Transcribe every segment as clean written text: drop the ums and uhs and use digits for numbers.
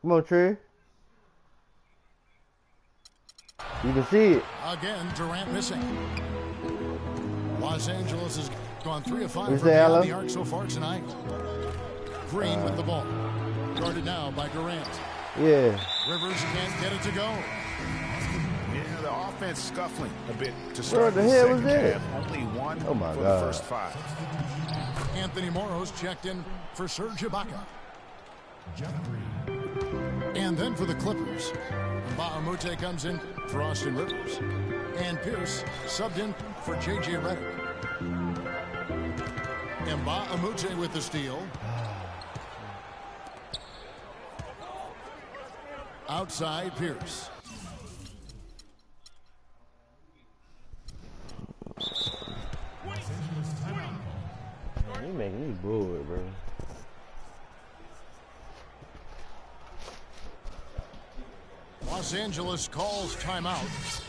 Come on, Trey. You can see it. Again, Durant missing. Los Angeles has gone 3 of 5 You from say hello? beyond the arc so far tonight. Green with the ball. Guarded now by Durant. Yeah. Rivers can't get it to go. Yeah, the offense scuffling a bit to What start the the hell was second that? half. Only one Oh my for God. the first 5. Anthony Morrow's checked in for Serge Ibaka. And then for the Clippers, Mbah-a-Moute comes in for Austin Rivers. And Pierce subbed in for J.J. Redick. Mbah-a-Moute with the steal. Outside Pierce. Man, you making me bored, bro. Los Angeles calls timeout.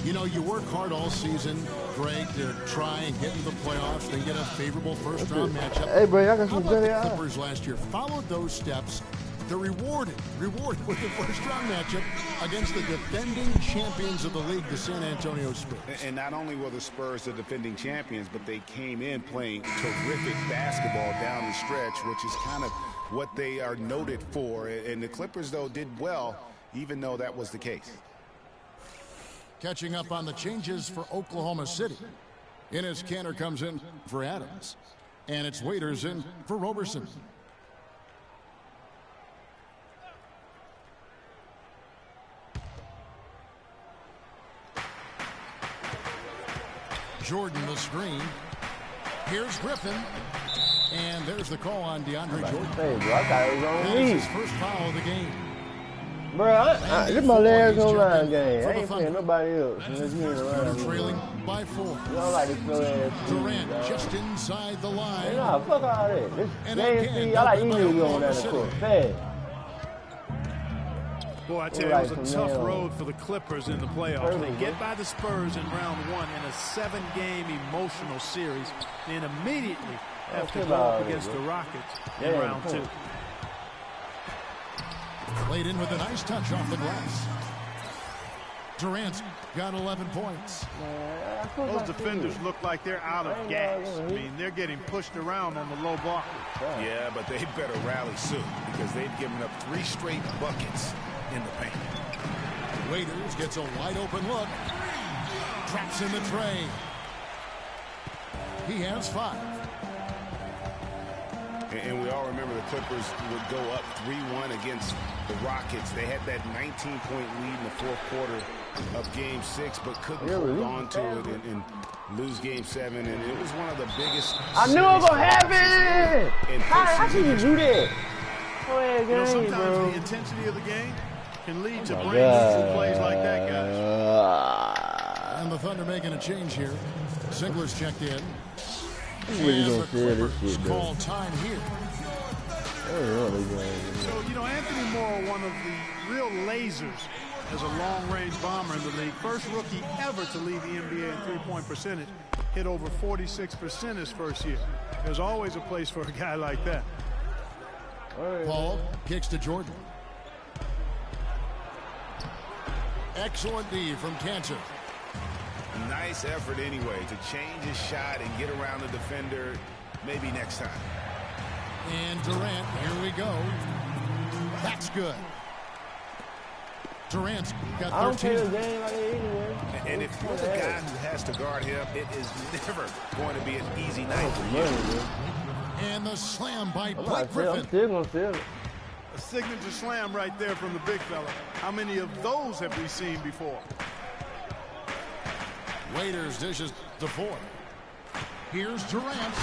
You know, you work hard all season, Greg, to try and get into the playoffs and get a favorable first-round matchup. Hey, bro, y'all got How some about jelly the out? Clippers last year? Followed those steps. They're rewarded with the first-round matchup against the defending champions of the league, the San Antonio Spurs. And not only were the Spurs the defending champions, but they came in playing terrific basketball down the stretch, which is kind of what they are noted for. And the Clippers, though, did well, even though that was the case. Catching up on the changes for Oklahoma City. Enes Kanter comes in for Adams. And it's Waiters in for Roberson. Jordan the screen. Here's Griffin. And there's the call on DeAndre Jordan. Hey, bro, I thought it was on That me. is his first foul of the game. Bro, this is my last online game. For I the ain't Thunder. playing nobody else unless you in the Thunder line. trailing by 4. You don't like this slow ass Durant just inside the line. Hey, nah, fuck all that. This And game again, speed, I like open by email going Oklahoma down the City. court. Fast. Boy, I tell you, it was a tough road for the Clippers in the playoffs. They get by the Spurs in round 1 in a 7-game emotional series, and immediately have to go up against the Rockets in round 2. Played in with a nice touch off the glass. Durant's got 11 points. Those defenders look like they're out of gas. I mean, they're getting pushed around on the low block. Yeah, but they better rally soon because they've given up 3 straight buckets in the paint. Waiters gets a wide open look. Traps in the tray. He has 5. And we all remember the Clippers would go up 3-1 against the Rockets. They had that 19-point lead in the 4th quarter of Game 6, but couldn't hold on to it and lose Game 7. And it was one of the biggest. I knew it was going to happen! In How can you do that? Go ahead, You know, game, sometimes bro. the intensity of the game can lead to brain-losing plays like that, guys. And the Thunder making a change here. Ziegler's checked in. Really And gonna the feel this Clippers shit, bro. call time here. So, you know, Anthony Morrow, one of the real lasers as a long-range bomber in the league. First rookie ever to lead the NBA in three-point percentage. Hit over 46% his first year. There's always a place for a guy like that. Paul kicks to Jordan. Excellent D from Kanter. Nice effort anyway to change his shot and get around the defender maybe next time. And Durant, here we go. That's good. Durant's got 13. I don't play the game like that anyway. And if you're the guy who has to guard him, it is never going to be an easy night for you. And the slam by I'm Blake Griffin. still gonna feel it. A signature slam right there from the big fella. How many of those have we seen before? Waiters dishes to Ford. Here's Durant.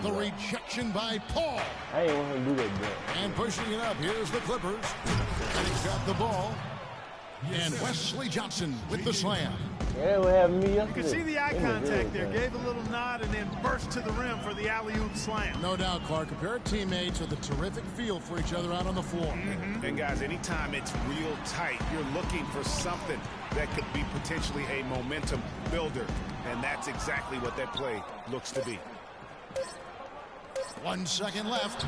The rejection by Paul. I ain't want him to do that, bro. And pushing it up, here's the Clippers. And he's got the ball. And Wesley Johnson with the slam. Yeah, what happened to me yesterday. You can see the eye contact there. Gave a little nod and then burst to the rim for the alley-oop slam. No doubt, Clark. A pair of teammates with a terrific feel for each other out on the floor. And guys, anytime it's real tight, you're looking for something that could be potentially a momentum builder. And that's exactly what that play looks to be. 1 second left.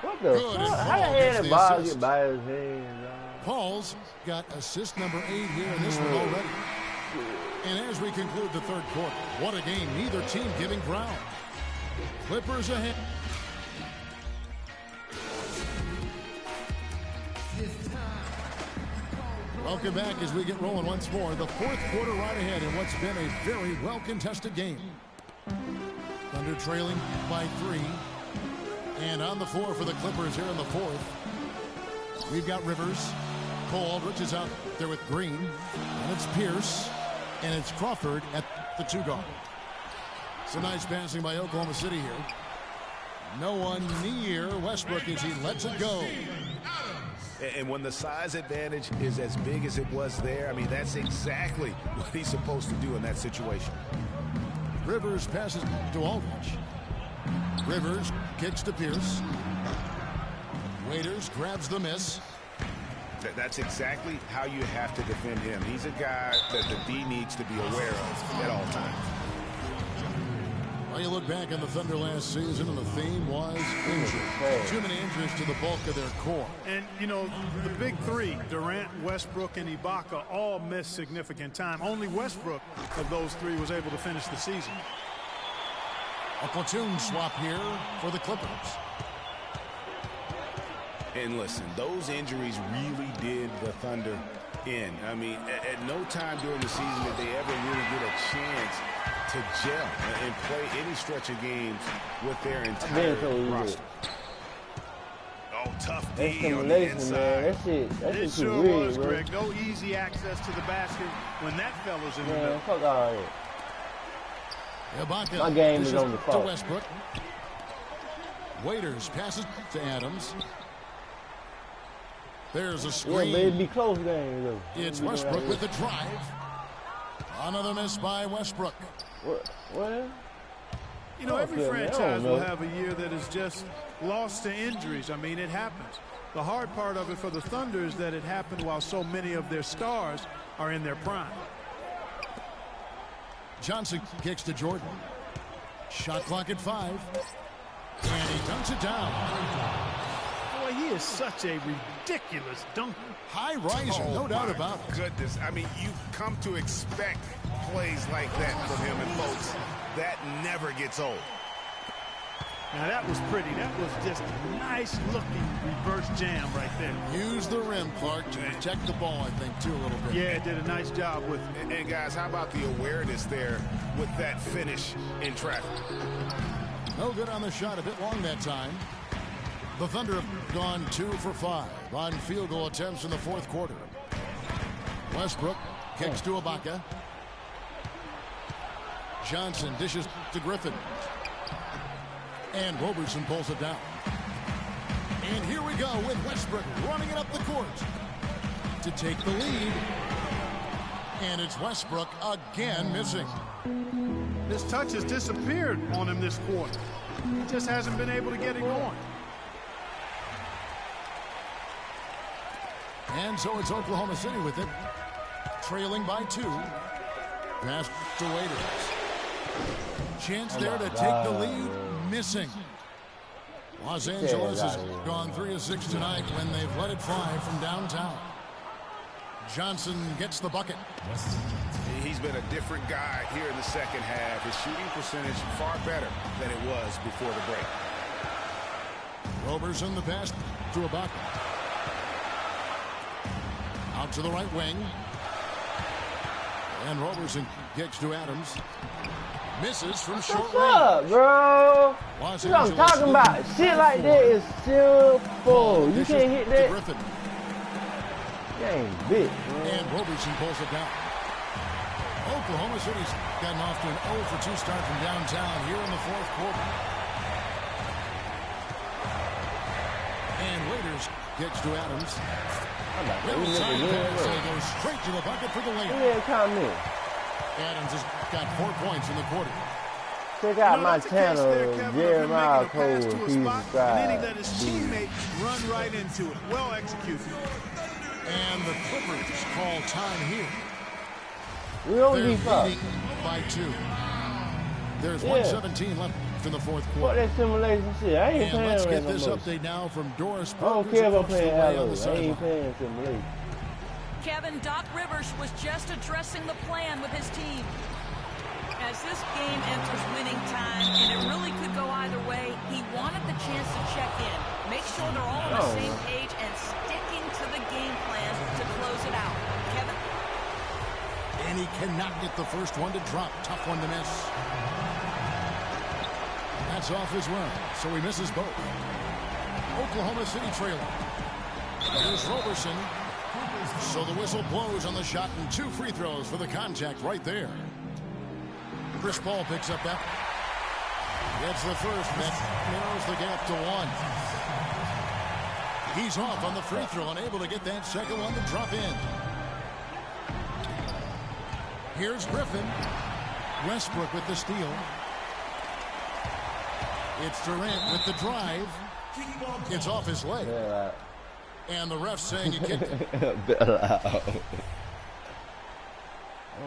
What the fuck? How the hell did Bob get by his hand? Paul's got assist number 8 here in this one already. And as we conclude the third quarter, what a game. Neither team giving ground. Clippers ahead. Welcome back as we get rolling once more. The fourth quarter right ahead in what's been a very well-contested game. Thunder trailing by 3. And on the floor for the Clippers here in the fourth, we've got Rivers. Cole Aldrich is out there with Green. And it's Pierce. And it's Crawford at the 2 guard. Some nice passing by Oklahoma City here. No one near Westbrook as he lets it go. And when the size advantage is as big as it was there, I mean, that's exactly what he's supposed to do in that situation. Rivers passes to Aldridge. Rivers kicks to Pierce. Waiters grabs the miss. That's exactly how you have to defend him. He's a guy that the D needs to be aware of at all times. Well, you look back on the Thunder last season, and the theme was injury. Too many injuries to the bulk of their core. And, you know, the big three, Durant, Westbrook, and Ibaka, all missed significant time. Only Westbrook of those 3 was able to finish the season. A platoon swap here for the Clippers. And listen, those injuries really did the Thunder in. I mean, at no time during the season did they ever really get a chance to gel and play any stretch of games with their entire roster. Oh, tough D on the inside. It sure was, Greg. No easy access to the basket when that fella's in the middle. Fuck all Ibaka, my game is on the to phone. Westbrook. Waiters passes to Adams. There's a screen. Yeah, it'd be close game though. It's Westbrook with the drive. Another miss by Westbrook. What? You know, every franchise will have a year that is just lost to injuries. I mean, it happens. The hard part of it for the Thunder is that it happened while so many of their stars are in their prime. Johnson kicks to Jordan. Shot clock at 5. And he dunks it down. Boy, he is such a ridiculous dunker. High riser, no doubt about it. Goodness, I mean, you've come to expect plays like that from him, and folks, that never gets old. Now that was pretty. That was just a nice looking reverse jam right there. Use the rim, Clark, to protect the ball, I think, too, a little bit. Yeah, it did a nice job with it. And guys, how about the awareness there with that finish in traffic? No good on the shot, a bit long that time. The Thunder have gone 2 for 5 on field goal attempts in the fourth quarter. Westbrook kicks to Ibaka. Johnson dishes to Griffin. And Robertson pulls it down. And here we go with Westbrook running it up the court to take the lead. And it's Westbrook again missing. His touch has disappeared on him this quarter. He just hasn't been able to get it going. And so it's Oklahoma City with it, trailing by 2. Pass to Waiters. Chance there to take the lead, missing. Los Angeles has gone 3 of 6 tonight when they've let it fly from downtown. Johnson gets the bucket. He's been a different guy here in the second half. His shooting percentage far better than it was before the break. Robertson the pass to Ibaka. Out to the right wing. And Robertson kicks to Adams. Misses from short range. What's up, bro? What I'm talking about? Shit like that is simple. You can't hit that. Griffin. Game big, bro. And Robertson pulls it down. Oklahoma City's gotten off to an 0 for 2 start from downtown here in the fourth quarter. And Waiters kicks to Adams. Inside pass, and he goes straight to the bucket for the layup. Adams has got 4 points in the quarter. Check out my channel, Jeremiah Cole. Please subscribe. subscribe. And then he let his teammate run right into it. Well executed. And the Clippers call time here. We don't They're leave up. leading by 2. There's 1:17 left in the fourth Fuck quarter. that simulation shit. I ain't And playing let's that get no this more. update now from Doris. I don't care if I'm playing on Halo. the I ain't sideline. playing simulation. Kevin, Doc Rivers was just addressing the plan with his team. As this game enters winning time, and it really could go either way, he wanted the chance to check in, make sure they're all on the same page, and sticking to the game plan to close it out. Kevin? And he cannot get the first one to drop. Tough one to miss. That's off his run, so he misses both. Oklahoma City trailing. Here's Roberson. So the whistle blows on the shot, and 2 free throws for the contact right there. Chris Paul picks up that. Gets the first. That narrows the gap to 1. He's off on the free throw, unable to get that second one to drop in. Here's Griffin. Westbrook with the steal. It's Durant with the drive. It's off his leg. And the ref saying he kicked it. Oh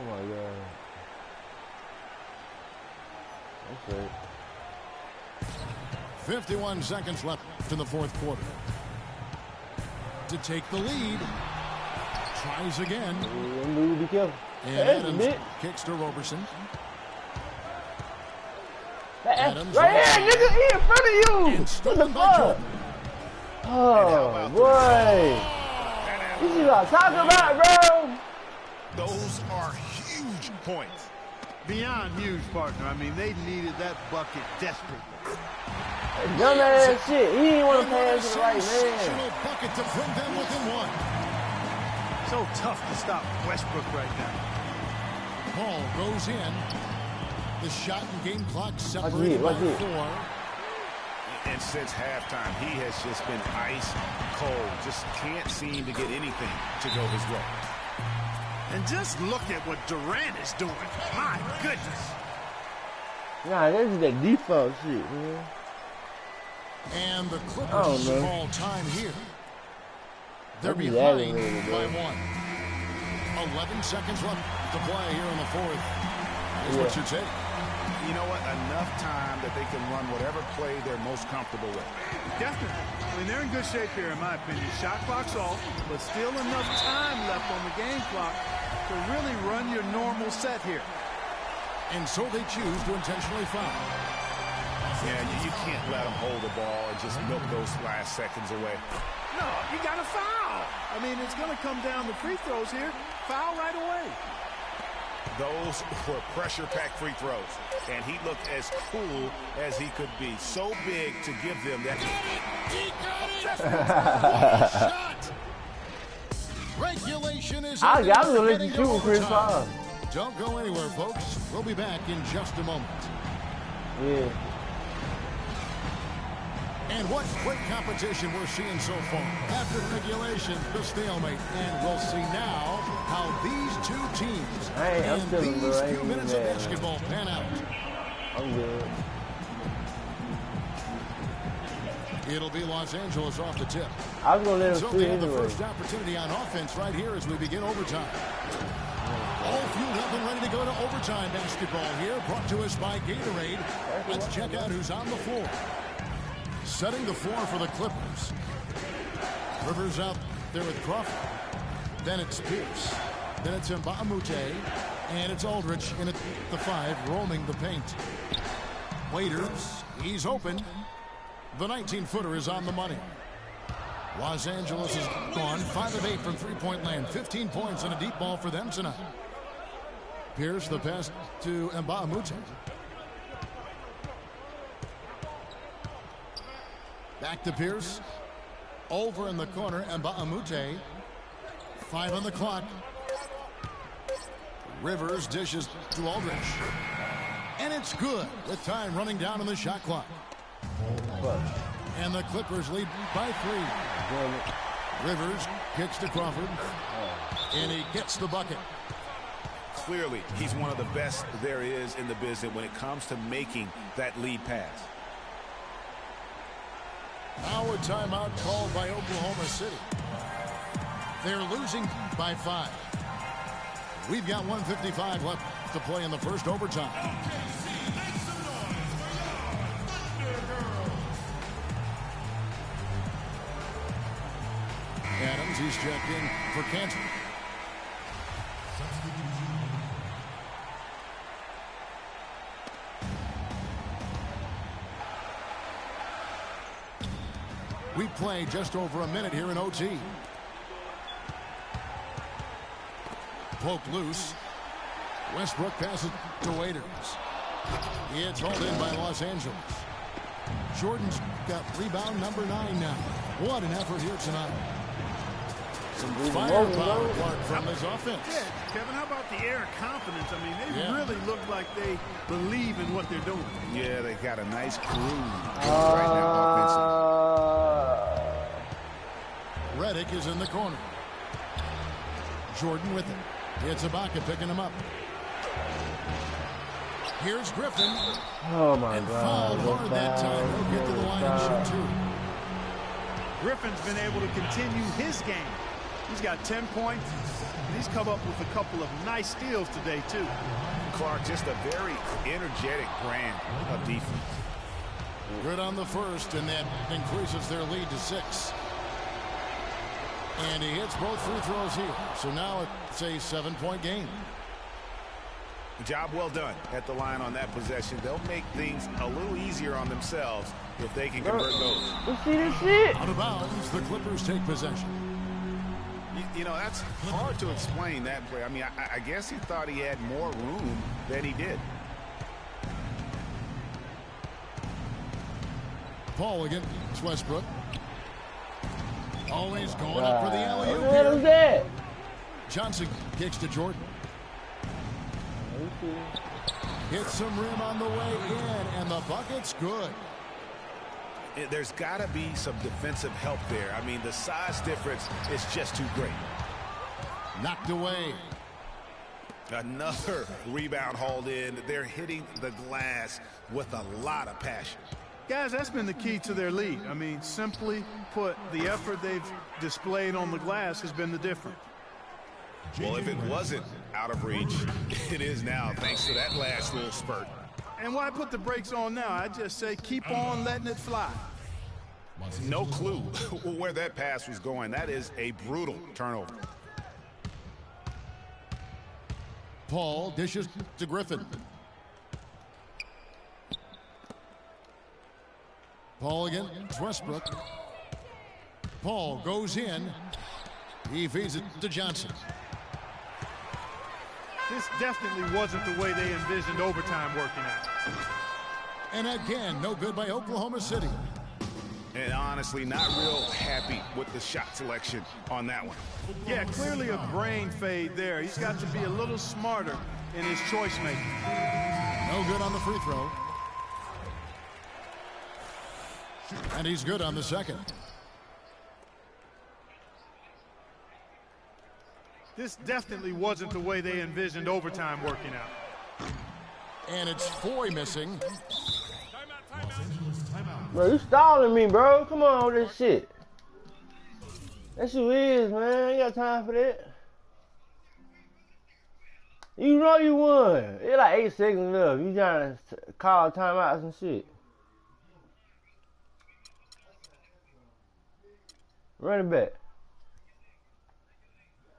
my God. That's it. 51 seconds left in the fourth quarter. To take the lead. Tries again. Be careful. And Hey, Adams bitch. kicks to Roberson. Adams right here, nigga, he in front of you. And What the stolen by fuck? Jordan. Oh, boy. This is what I'm talking about, bro. Those are huge points. Beyond huge, partner. I mean, they needed that bucket desperately. Dumbass shit. He didn't want to pass to the right man. Sensational bucket to bring them within 1. So tough to stop Westbrook right now. Paul goes in. The shot and game clock Watch separated by it. 4. And since halftime, he has just been ice cold. Just can't seem to get anything to go his way. And just look at what Durant is doing. My goodness. Nah, that's that default shit, man. And the Clippers of all time here. They're behind by 1. 11 seconds left to play here in the fourth. Is what you take. You know what? Enough time that they can run whatever play they're most comfortable with. Definitely. I mean, they're in good shape here, in my opinion. Shot clock's off, but still enough time left on the game clock to really run your normal set here. And so they choose to intentionally foul. Yeah, you can't let them hold the ball and just milk those last seconds away. No, you got to foul. I mean, it's going to come down to free throws here. Foul right away. Those were pressure-packed free throws, and he looked as cool as he could be. So big to give them that. He got it! Shot! Regulation is I'm ended. gonna let Getting you to shoot, Chris overtime. Paul. Don't go anywhere, folks. We'll be back in just a moment. Yeah. And what great competition we're seeing so far. After regulation, the stalemate. And we'll see now how these two teams I'm and feeling these good. few minutes of basketball pan out. I'm good. It'll be Los Angeles off the tip. I was going to let him So shoot they have the anyway. first opportunity on offense right here as we begin overtime. All fueled up and ready to go to overtime basketball here, brought to us by Gatorade. Let's check out who's on the floor. Setting the floor for the Clippers. Rivers out there with Crawford. Then it's Pierce. Then it's Mbamute. And it's Aldridge in at the 5, roaming the paint. Waiters, he's open. The 19-footer is on the money. Los Angeles is gone 5 of 8 from three-point land. 15 points and a deep ball for them tonight. Pierce, the pass to Mbamute. Back to Pierce. Over in the corner, Mbamute. 5 on the clock. Rivers dishes to Aldridge. And it's good with time running down on the shot clock. And the Clippers lead by 3. Rivers kicks to Crawford. And he gets the bucket. Clearly, he's one of the best there is in the business when it comes to making that lead pass. Now a timeout called by Oklahoma City. They're losing by 5. We've got 1:55 left to play in the first overtime. he's checked in for Cantor. We play just over a minute here in OT. Poke loose. Westbrook passes to Waiters. It's hauled in by Los Angeles. Jordan's got rebound number 9 now. What an effort here tonight. Some firepower from his offense. Yeah, Kevin, how about the air of confidence? I mean, they really look like they believe in what they're doing. Yeah, they got a nice groove right now offensively. Redick is in the corner. Jordan with it. It's Ibaka picking him up. Here's Griffin. Oh my and God! Fouled hard that time. He'll get to the line and shoot 2. Griffin's been able to continue his game. He's got 10 points. And he's come up with a couple of nice steals today too. Clark, just a very energetic brand of defense. Good on the first, and that increases their lead to 6. And he hits both free throws here. So now it's a 7-point game. Job well done at the line on that possession. They'll make things a little easier on themselves if they can convert those. Let's see this shit. Out of bounds, the Clippers take possession. You know, that's hard to explain that play. I mean, I guess he thought he had more room than he did. Paul against Westbrook. Always going up for the alley-oop What was here. that? Johnson kicks to Jordan. Hits some rim on the way in, and the bucket's good. There's got to be some defensive help there. I mean, the size difference is just too great. Knocked away. Another rebound hauled in. They're hitting the glass with a lot of passion. Guys, that's been the key to their lead. I mean, simply put, the effort they've displayed on the glass has been the difference. Well, if it wasn't out of reach, it is now, thanks to that last little spurt. And why put the brakes on now? I just say keep on letting it fly. No clue where that pass was going. That is a brutal turnover. Paul dishes to Griffin. Paul against Westbrook. Paul goes in. He feeds it to Johnson. This definitely wasn't the way they envisioned overtime working out. And again, no good by Oklahoma City. And honestly, not real happy with the shot selection on that one. Yeah, clearly a brain fade there. He's got to be a little smarter in his choice making. No good on the free throw. And he's good on the second. This definitely wasn't the way they envisioned overtime working out. And it's Foy missing. Bro, you stalling me, bro. Come on with this shit. That's who it is, man. I ain't got time for that. You know you won. It's like 8 seconds left. You trying to call timeouts and shit. Run it back.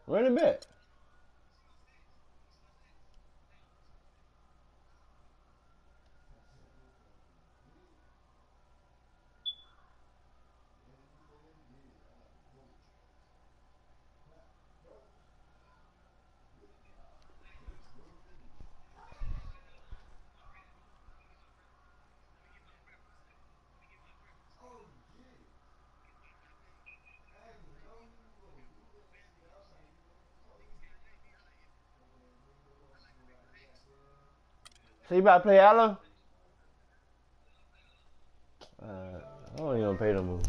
Run it back. So you about to play Allo? I don't even pay no more.